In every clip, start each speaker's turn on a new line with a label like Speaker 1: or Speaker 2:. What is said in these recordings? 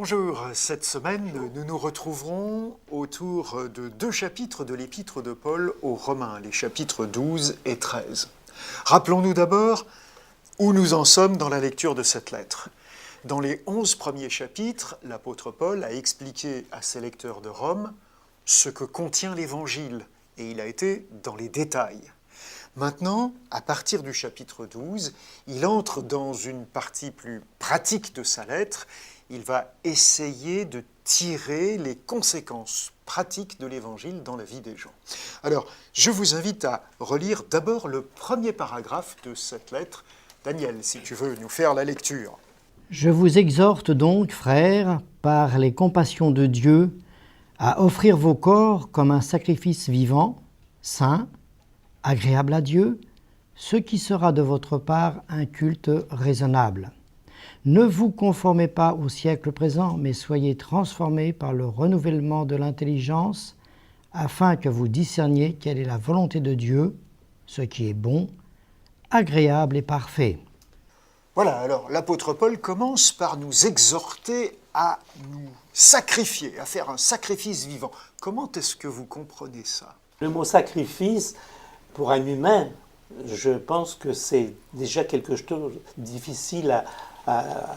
Speaker 1: Bonjour, cette semaine, nous nous retrouverons autour de 2 chapitres de l'épître de Paul aux Romains, les chapitres 12 et 13. Rappelons-nous d'abord où nous en sommes dans la lecture de cette lettre. Dans les 11 premiers chapitres, l'apôtre Paul a expliqué à ses lecteurs de Rome ce que contient l'Évangile, et il a été dans les détails. Maintenant, à partir du chapitre 12, il entre dans une partie plus pratique de sa lettre. Il va essayer de tirer les conséquences pratiques de l'Évangile dans la vie des gens. Alors, je vous invite à relire d'abord le premier paragraphe de cette lettre. Daniel, si tu veux nous faire la lecture.
Speaker 2: Je vous exhorte donc, frères, par les compassions de Dieu, à offrir vos corps comme un sacrifice vivant, saint, agréable à Dieu, ce qui sera de votre part un culte raisonnable. Ne vous conformez pas au siècle présent, mais soyez transformés par le renouvellement de l'intelligence, afin que vous discerniez quelle est la volonté de Dieu, ce qui est bon, agréable et parfait.
Speaker 1: Voilà, alors l'apôtre Paul commence par nous exhorter à nous sacrifier, à faire un sacrifice vivant. Comment est-ce que vous comprenez ça?
Speaker 3: Le mot sacrifice, pour un humain, je pense que c'est déjà quelque chose de difficile à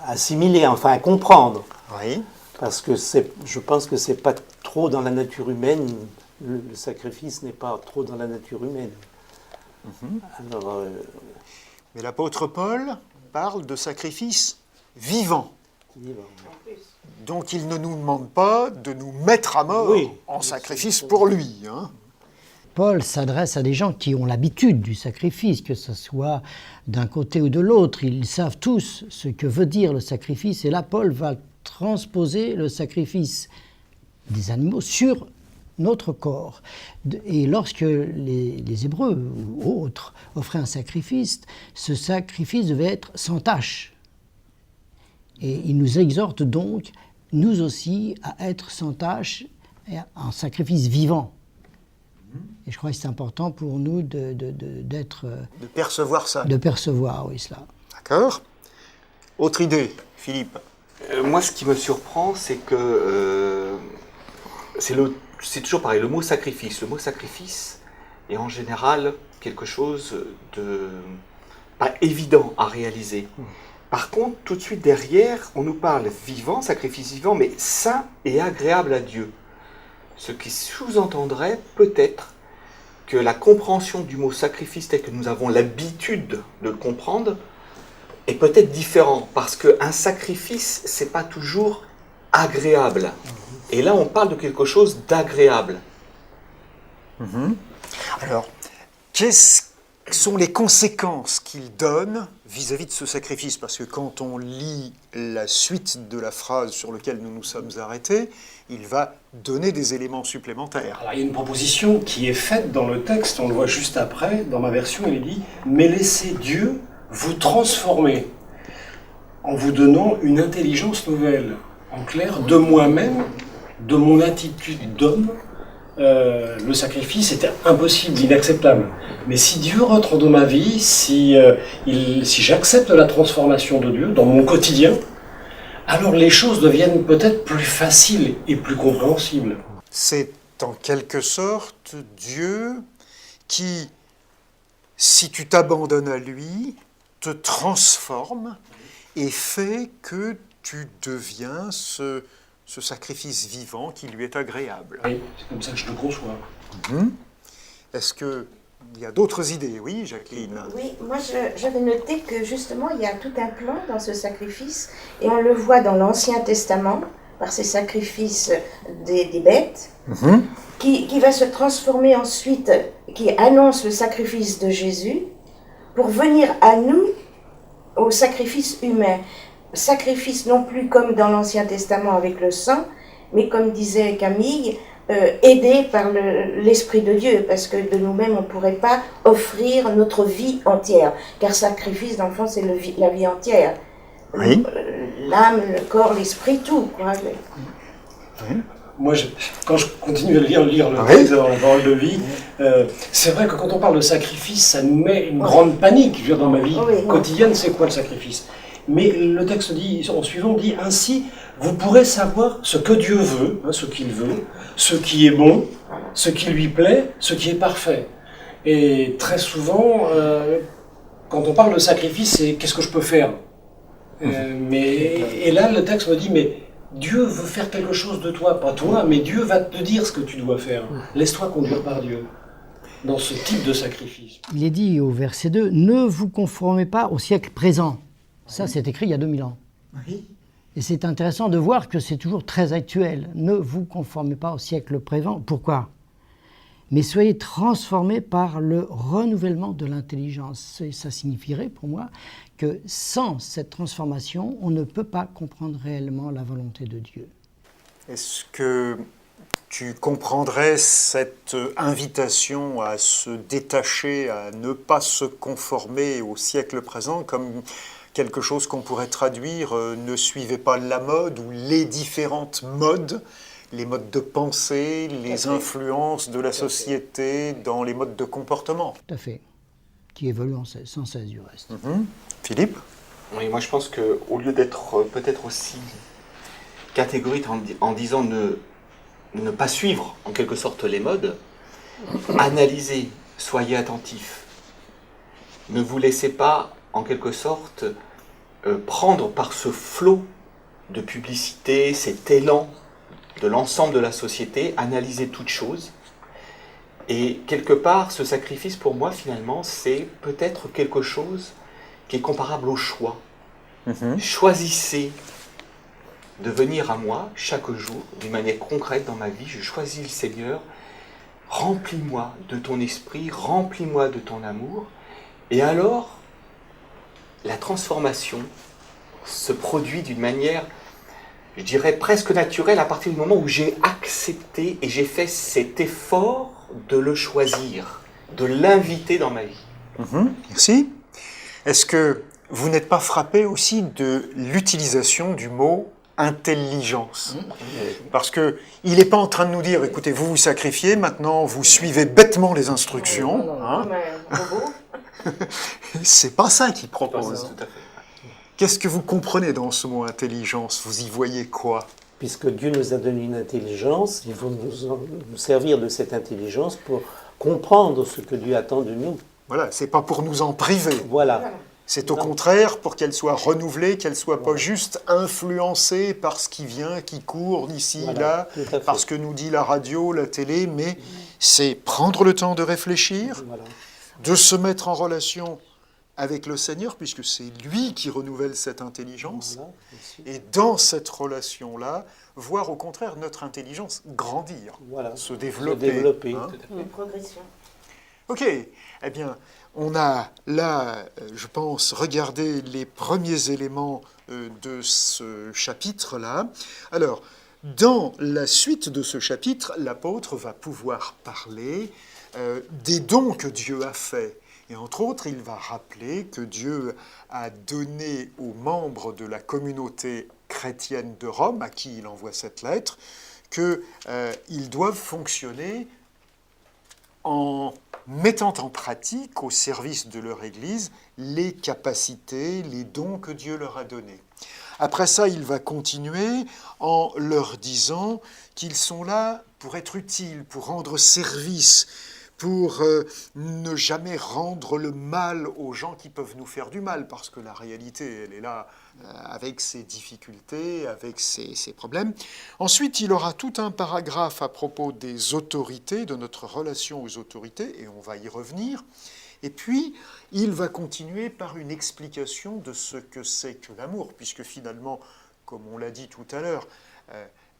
Speaker 3: assimiler, enfin à comprendre.
Speaker 1: Oui.
Speaker 3: Parce que je pense que c'est pas trop dans la nature humaine, le sacrifice n'est pas trop dans la nature humaine. Alors,
Speaker 1: Mais l'apôtre Paul parle de sacrifice vivant. Donc il ne nous demande pas de nous mettre à mort en sacrifice pour lui.
Speaker 2: Paul s'adresse à des gens qui ont l'habitude du sacrifice, que ce soit d'un côté ou de l'autre. Ils savent tous ce que veut dire le sacrifice. Et là, Paul va transposer le sacrifice des animaux sur notre corps. Et lorsque les Hébreux ou autres offraient un sacrifice, ce sacrifice devait être sans tache. Et il nous exhorte donc, nous aussi, à être sans tache, un sacrifice vivant. Et je crois que c'est important pour nous d'être...
Speaker 1: De percevoir ça.
Speaker 2: De percevoir, oui, cela.
Speaker 1: D'accord. Autre idée, Philippe?
Speaker 4: Moi, ce qui me surprend, c'est que c'est toujours pareil, le mot sacrifice. Le mot sacrifice est en général quelque chose de pas évident à réaliser. Par contre, tout de suite derrière, on nous parle vivant, sacrifice vivant, mais saint et agréable à Dieu. Ce qui sous-entendrait peut-être que la compréhension du mot sacrifice tel que nous avons l'habitude de le comprendre est peut-être différent, parce qu'un sacrifice, c'est pas toujours agréable. Et là, on parle de quelque chose d'agréable.
Speaker 1: Alors, quelles sont les conséquences qu'il donne vis-à-vis de ce sacrifice? Parce que quand on lit la suite de la phrase sur laquelle nous nous sommes arrêtés, il va donner des éléments supplémentaires.
Speaker 5: Alors, il y a une proposition qui est faite dans le texte, on le voit juste après, dans ma version, il est dit « Mais laissez Dieu vous transformer en vous donnant une intelligence nouvelle. » En clair, de moi-même, de mon attitude d'homme, le sacrifice était impossible, inacceptable. Mais si Dieu rentre dans ma vie, si j'accepte la transformation de Dieu dans mon quotidien, alors les choses deviennent peut-être plus faciles et plus compréhensibles.
Speaker 1: C'est en quelque sorte Dieu qui, si tu t'abandonnes à lui, te transforme et fait que tu deviens ce sacrifice vivant qui lui est agréable.
Speaker 5: Oui, c'est comme ça que je le conçois.
Speaker 1: Est-ce qu'il y a d'autres idées? Oui, Jacqueline?
Speaker 6: Oui, moi j'avais noté que justement il y a tout un plan dans ce sacrifice, et on le voit dans l'Ancien Testament, par ces sacrifices des bêtes, qui va se transformer ensuite, qui annonce le sacrifice de Jésus, pour venir à nous au sacrifice humain. Sacrifice non plus comme dans l'Ancien Testament avec le sang, mais comme disait Camille, aidé par l'Esprit de Dieu, parce que de nous-mêmes on ne pourrait pas offrir notre vie entière, car sacrifice dans le fond c'est la vie entière.
Speaker 1: Oui.
Speaker 6: L'âme, le corps, l'esprit, tout. Quoi.
Speaker 1: Oui.
Speaker 5: Moi, quand je continue à lire le texte dans la parole de vie, c'est vrai que quand on parle de sacrifice, ça nous met une grande panique. Je veux dire, dans ma vie quotidienne, c'est quoi le sacrifice? Mais le texte dit, en suivant, dit ainsi, vous pourrez savoir ce que Dieu veut, hein, ce qu'il veut, ce qui est bon, ce qui lui plaît, ce qui est parfait. Et très souvent, quand on parle de sacrifice, c'est qu'est-ce que je peux faire et là, le texte me dit, mais Dieu veut faire quelque chose de toi, pas toi, mais Dieu va te dire ce que tu dois faire. Laisse-toi conduire par Dieu dans ce type de sacrifice.
Speaker 2: Il est dit au verset 2, « Ne vous conformez pas au siècle présent ». Ça, c'est écrit il y a 2000 ans.
Speaker 1: Oui.
Speaker 2: Et c'est intéressant de voir que c'est toujours très actuel. Ne vous conformez pas au siècle présent. Pourquoi ? Mais soyez transformés par le renouvellement de l'intelligence. Et ça signifierait pour moi que sans cette transformation, on ne peut pas comprendre réellement la volonté de Dieu.
Speaker 1: Est-ce que tu comprendrais cette invitation à se détacher, à ne pas se conformer au siècle présent comme quelque chose qu'on pourrait traduire ne suivez pas la mode ou les différentes modes, les modes de pensée, les influences de la société dans les modes de comportement?
Speaker 2: Tout à fait. Qui évolue sans cesse du reste.
Speaker 1: Philippe?
Speaker 4: Oui, moi je pense qu'au lieu d'être peut-être aussi catégorique en disant ne pas suivre en quelque sorte les modes, analysez, soyez attentifs. Ne vous laissez pas en quelque sorte prendre par ce flot de publicité, cet élan de l'ensemble de la société, analysez toutes choses. Et quelque part, ce sacrifice pour moi finalement, c'est peut-être quelque chose qui est comparable au choix. Choisissez de venir à moi chaque jour, d'une manière concrète dans ma vie, je choisis le Seigneur, remplis-moi de ton esprit, remplis-moi de ton amour, et alors, la transformation se produit d'une manière, je dirais, presque naturelle à partir du moment où j'ai accepté et j'ai fait cet effort de le choisir, de l'inviter dans ma vie.
Speaker 1: Merci. Est-ce que vous n'êtes pas frappé aussi de l'utilisation du mot intelligence? Parce qu'il n'est pas en train de nous dire, écoutez, vous vous sacrifiez, maintenant vous suivez bêtement les instructions.
Speaker 6: Comme un robot.
Speaker 1: C'est pas ça qu'il propose.
Speaker 4: Tout à fait.
Speaker 1: Qu'est-ce que vous comprenez dans ce mot intelligence? Vous y voyez quoi?
Speaker 3: Puisque Dieu nous a donné une intelligence, il faut nous servir de cette intelligence pour comprendre ce que Dieu attend de nous.
Speaker 1: Voilà, c'est pas pour nous en priver.
Speaker 3: Voilà.
Speaker 1: C'est au contraire pour qu'elle soit renouvelée, qu'elle soit pas juste influencée par ce qui vient, qui court d'ici,
Speaker 3: Voilà,
Speaker 1: là,
Speaker 3: tout à fait.
Speaker 1: parce que nous dit la radio, la télé, mais c'est prendre le temps de réfléchir,
Speaker 3: Voilà.
Speaker 1: de se mettre en relation avec le Seigneur, puisque c'est lui qui renouvelle cette intelligence,
Speaker 3: Voilà, merci.
Speaker 1: et dans cette relation-là, voir au contraire notre intelligence grandir,
Speaker 3: Voilà.
Speaker 1: se développer. hein.
Speaker 6: Une progression.
Speaker 1: Ok, eh bien, on a là, je pense, regardé les premiers éléments de ce chapitre-là. Alors, dans la suite de ce chapitre, l'apôtre va pouvoir parler des dons que Dieu a faits. Et entre autres, il va rappeler que Dieu a donné aux membres de la communauté chrétienne de Rome, à qui il envoie cette lettre, qu'ils doivent fonctionner en mettant en pratique au service de leur Église les capacités, les dons que Dieu leur a donnés. Après ça, il va continuer en leur disant qu'ils sont là pour être utiles, pour rendre service, pour ne jamais rendre le mal aux gens qui peuvent nous faire du mal, parce que la réalité, elle est là avec ses difficultés, avec ses problèmes. Ensuite, il aura tout un paragraphe à propos des autorités, de notre relation aux autorités, et on va y revenir. Et puis, il va continuer par une explication de ce que c'est que l'amour, puisque finalement, comme on l'a dit tout à l'heure,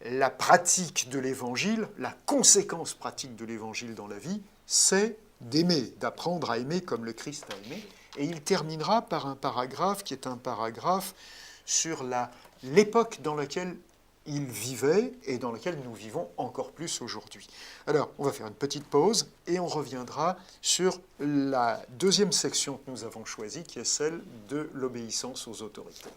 Speaker 1: la pratique de l'Évangile, la conséquence pratique de l'Évangile dans la vie, c'est d'aimer, d'apprendre à aimer comme le Christ a aimé. Et il terminera par un paragraphe qui est un paragraphe sur l'époque dans laquelle il vivait et dans laquelle nous vivons encore plus aujourd'hui. Alors, on va faire une petite pause et on reviendra sur la deuxième section que nous avons choisie, qui est celle de l'obéissance aux autorités.